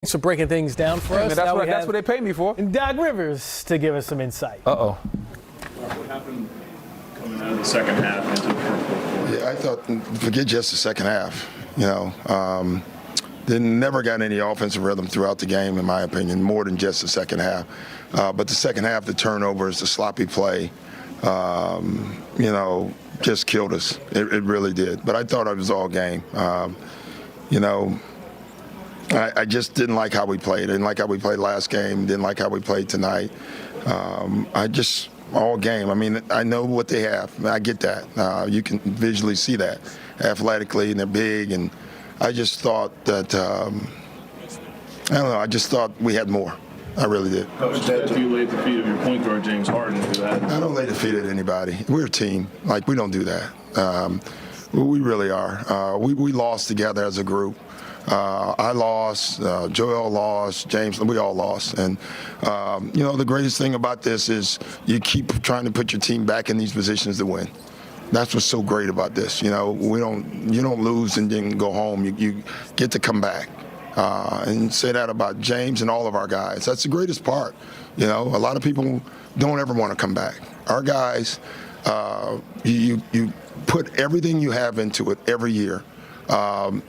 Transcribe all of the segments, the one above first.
Thanks for breaking things down for us. That's what they pay me for. And Doc Rivers to give us some insight. Uh-oh. What happened coming out of the second half into the fourth quarter? Yeah, I thought, forget just the second half. They never got any offensive rhythm throughout the game, in my opinion, more than just the second half. But the second half, the turnovers, the sloppy play, just killed us. It really did. But I thought it was all game. I just didn't like how we played. I didn't like how we played last game. Didn't like how we played tonight. All game. I mean, I know what they have. I get that. You can visually see that athletically, and they're big. And I just thought that, I just thought we had more. I really did. Coach, that you laid the feet of your point guard, James Harden, who had. I don't lay the feet at anybody. We're a team. We don't do that. We really are. We lost together as a group. I lost, Joel lost, James, we all lost. And, the greatest thing about this is you keep trying to put your team back in these positions to win. That's what's so great about this. You don't lose and then go home. You get to come back. And say that about James and all of our guys. That's the greatest part. A lot of people don't ever want to come back. Our guys, you put everything you have into it every year,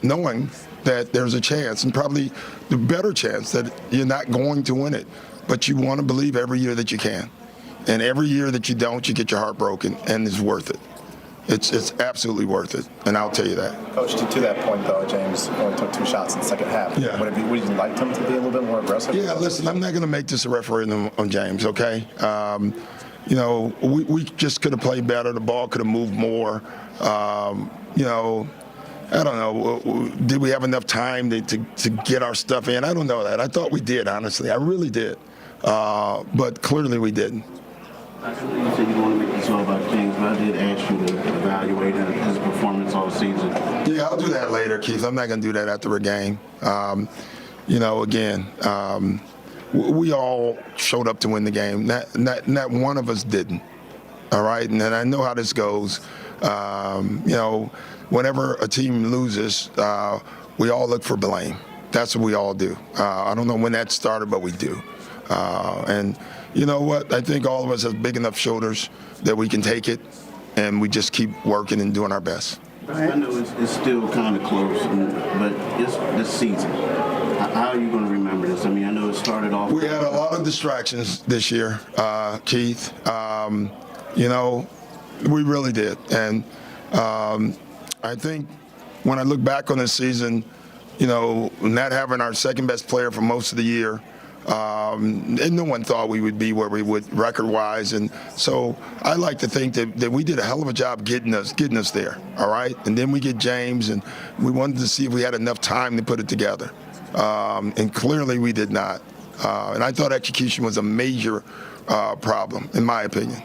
knowing that there's a chance, and probably the better chance, that you're not going to win it. But you want to believe every year that you can. And every year that you don't, you get your heart broken, and it's worth it. It's absolutely worth it, and I'll tell you that. Coach, to that point, though, James only took 2 shots in the second half. Yeah. Would you like him to be a little bit more aggressive? Yeah, listen, I'm not going to make this a referendum on James, okay? We just could have played better. The ball could have moved more. I don't know. Did we have enough time to get our stuff in? I don't know that. I thought we did, honestly. I really did. But clearly we didn't. I know you said you don't want to make this all about James, but I did ask you to evaluate his performance all season. Yeah, I'll do that later, Keith. I'm not going to do that after a game. We all showed up to win the game. Not one of us didn't. All right? And I know how this goes. Whenever a team loses, we all look for blame. That's what we all do. I don't know when that started, but we do. And you know what? I think all of us have big enough shoulders that we can take it, and we just keep working and doing our best. I know it's still kind of close, but it's this season. How are you going to remember this? I mean, I know it started off. We had a lot of distractions this year, Keith. We really did. And I think when I look back on this season, not having our second best player for most of the year, and no one thought we would be where we would record-wise. And so I like to think that we did a hell of a job getting us there, all right? And then we get James, and we wanted to see if we had enough time to put it together. And clearly we did not. And I thought execution was a major problem, in my opinion.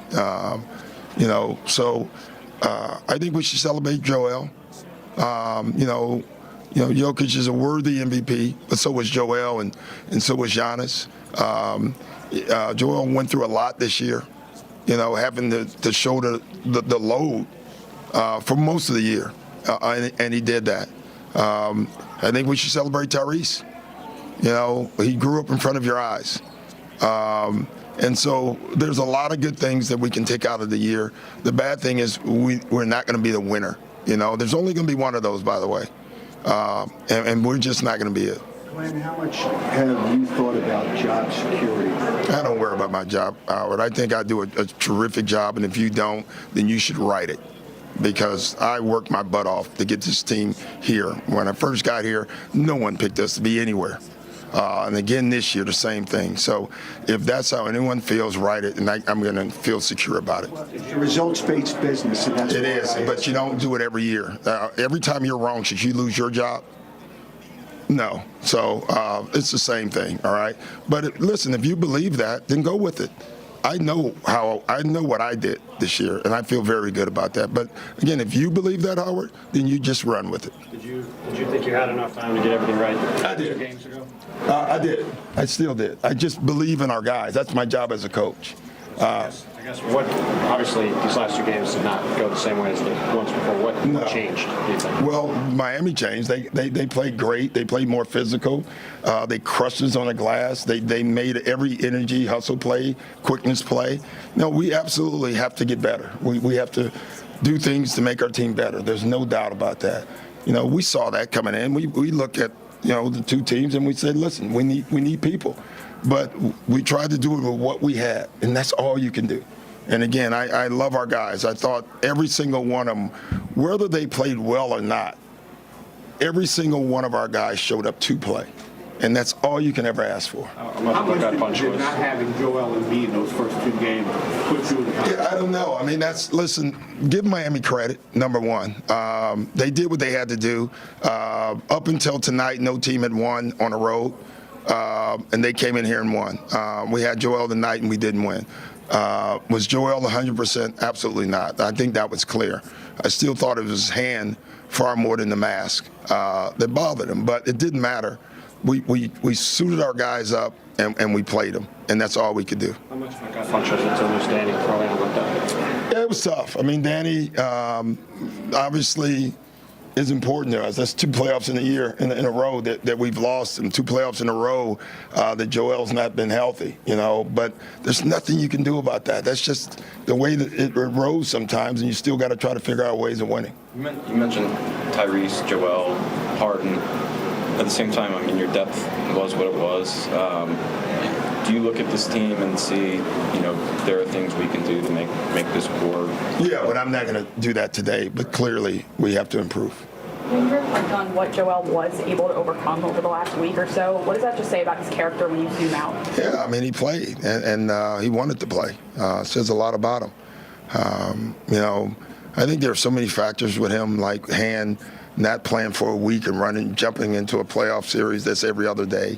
I think we should celebrate Joel. Jokic is a worthy MVP, but so was Joel, and so was Giannis. Joel went through a lot this year, having to shoulder the load for most of the year, and he did that. I think we should celebrate Tyrese. He grew up in front of your eyes. And so there's a lot of good things that we can take out of the year. The bad thing is we're not going to be the winner. There's only going to be one of those, by the way. And we're just not going to be it. Glenn, how much have you thought about job security? I don't worry about my job, Howard. I think I do a terrific job, and if you don't, then you should write it. Because I worked my butt off to get this team here. When I first got here, no one picked us to be anywhere. And again this year, the same thing. So if that's how anyone feels, write it, and I'm going to feel secure about it. Well, it's a results-based business, and that's it is, but you don't do it every year. Every time you're wrong, should you lose your job? No. So it's the same thing, all right? But listen, if you believe that, then go with it. I know what I did this year, and I feel very good about that. But again, if you believe that, Howard, then you just run with it. Did you think you had enough time to get everything right? I did. 2 games ago? I did. I still did. I just believe in our guys. That's my job as a coach. I guess obviously these last 2 games did not go the same way as the ones before. What changed, do you think? Well, Miami changed. They played great. They played more physical. They crushed us on the glass. They made every energy, hustle play, quickness play. No, we absolutely have to get better. We have to do things to make our team better. There's no doubt about that. We saw that coming in. We looked at the 2 teams and we said, listen, we need people. But we tried to do it with what we had, and that's all you can do. And again, I love our guys. I thought every single one of them, whether they played well or not, every single one of our guys showed up to play. And that's all you can ever ask for. How much did not having Joel Embiid in those first 2 games put you in the context? Yeah, I don't know. I mean, listen, give Miami credit, number one. They did what they had to do. Up until tonight, no team had won on the road. And they came in here and won. We had Joel tonight, and we didn't win. Was Joel 100%? Absolutely not. I think that was clear. I still thought it was his hand far more than the mask that bothered him, but it didn't matter. We suited our guys up, and we played them, and that's all we could do. How much of a gut punch was it to lose Danny early on like that? Yeah, it was tough. I mean, Danny obviously is important to us. That's 2 playoffs in a year in a row that we've lost, and 2 playoffs in a row that Joel's not been healthy. But there's nothing you can do about that. That's just the way that it rose sometimes, and you still got to try to figure out ways of winning. You mentioned Tyrese, Joel, Harden. At the same time, I mean, your depth was what it was. Do you look at this team and see, there are things we can do to make this core? Yeah, but I'm not going to do that today. But clearly, we have to improve. When you reflect on what Joel was able to overcome over the last week or so, what does that just say about his character when you zoom out? Yeah, I mean, he played, and he wanted to play. Says a lot about him. I think there are so many factors with him, like hand not playing for a week and jumping into a playoff series that's every other day.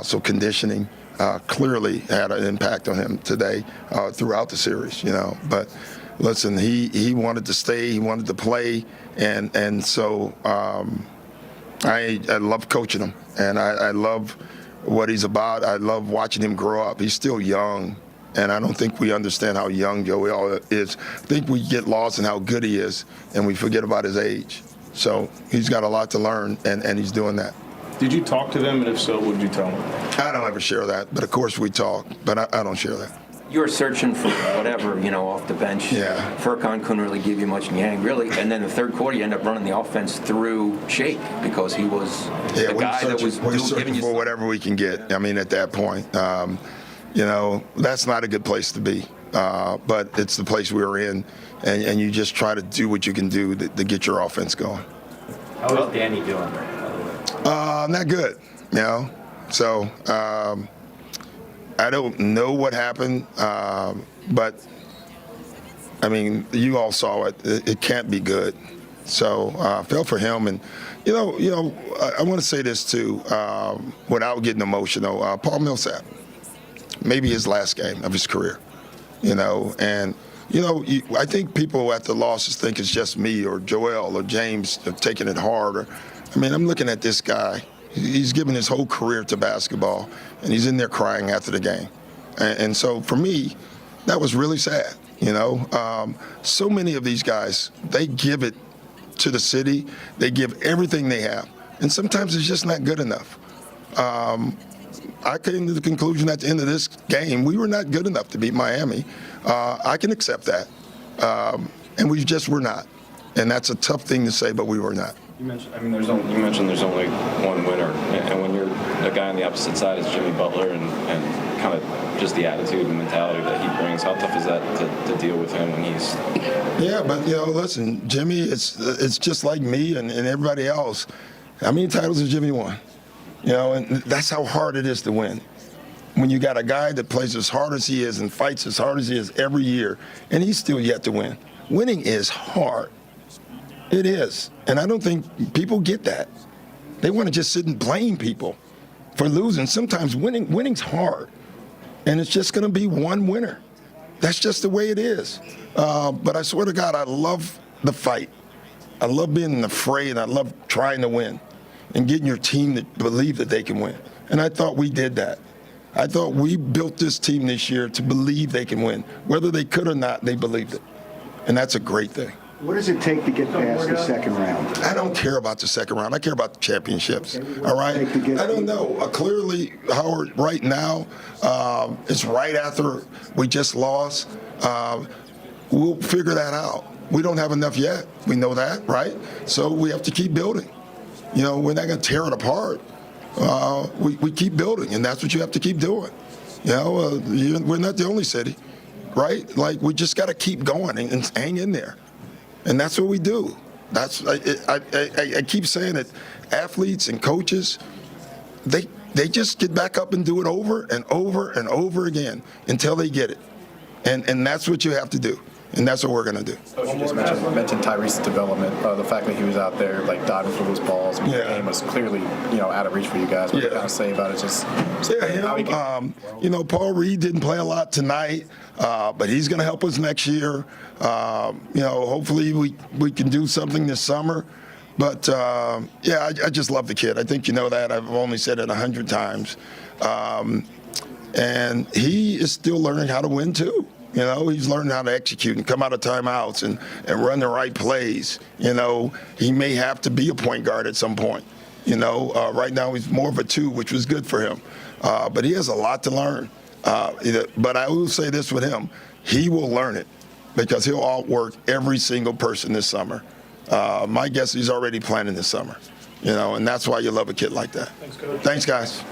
So conditioning clearly had an impact on him today throughout the series, But listen, he wanted to stay, he wanted to play, and so I love coaching him, and I love what he's about. I love watching him grow up. He's still young, and I don't think we understand how young Joel is. I think we get lost in how good he is, and we forget about his age. So he's got a lot to learn, and he's doing that. Did you talk to them, and if so, what did you tell them? I don't ever share that, but of course we talk, but I don't share that. You were searching for whatever, off the bench. Yeah. Furkan couldn't really give you much in Yang, really. And then the third quarter, you end up running the offense through Shake because he was the guy that was searching for whatever we can get. I mean, at that point, that's not a good place to be. But it's the place we were in, and you just try to do what you can do to get your offense going. How is Danny doing? Not good, So I don't know what happened, but I mean, you all saw it. It can't be good. So I felt for him, and I want to say this too, without getting emotional. Paul Millsap, maybe his last game of his career. And I think people at the losses think it's just me or Joel or James taking it hard. I'm looking at this guy. He's given his whole career to basketball, and he's in there crying after the game. And so for me, that was really sad. So many of these guys, they give it to the city. They give everything they have, and sometimes it's just not good enough. I came to the conclusion at the end of this game, we were not good enough to beat Miami. I can accept that. And we just were not. And that's a tough thing to say, but we were not. You mentioned there's only one winner. And when you're a guy on the opposite side is Jimmy Butler and kind of just the attitude and mentality that he brings, how tough is that to deal with him when he's... Yeah, but, listen, Jimmy, it's just like me and everybody else. How many titles has Jimmy won? And that's how hard it is to win. When you got a guy that plays as hard as he is and fights as hard as he is every year, and he's still yet to win. Winning is hard. It is. And I don't think people get that. They want to just sit and blame people for losing. Sometimes winning's hard. And it's just going to be one winner. That's just the way it is. But I swear to God, I love the fight. I love being in the fray, and I love trying to win and getting your team to believe that they can win. And I thought we did that. I thought we built this team this year to believe they can win. Whether they could or not, they believed it. And that's a great thing. What does it take to get past the second round? I don't care about the second round. I care about the championships. All right? I don't know. Clearly, Howard, right now, it's right after we just lost. We'll figure that out. We don't have enough yet. We know that, right? So we have to keep building. You know, we're not going to tear it apart. We keep building, and that's what you have to keep doing. You know, we're not the only city, right? Like, we just got to keep going and hang in there. And that's what we do. That's I keep saying it. Athletes and coaches, they just get back up and do it over and over and over again until they get it. And that's what you have to do. And that's what we're going to do. Coach, you just mentioned Tyrese's development, the fact that he was out there like diving for those balls. I mean, the game was clearly, out of reach for you guys. What do you kind of say about it? Just Paul Reed didn't play a lot tonight, but he's going to help us next year. Hopefully we can do something this summer. But I just love the kid. I think you know that. I've only said it 100 times, and he is still learning how to win too. You know, he's learning how to execute and come out of timeouts and run the right plays. You know, he may have to be a point guard at some point. Right now he's more of a 2, which was good for him. But he has a lot to learn. But I will say this with him. He will learn it because he'll outwork every single person this summer. My guess is he's already planning this summer. And that's why you love a kid like that. Thanks, Coach. Thanks, guys.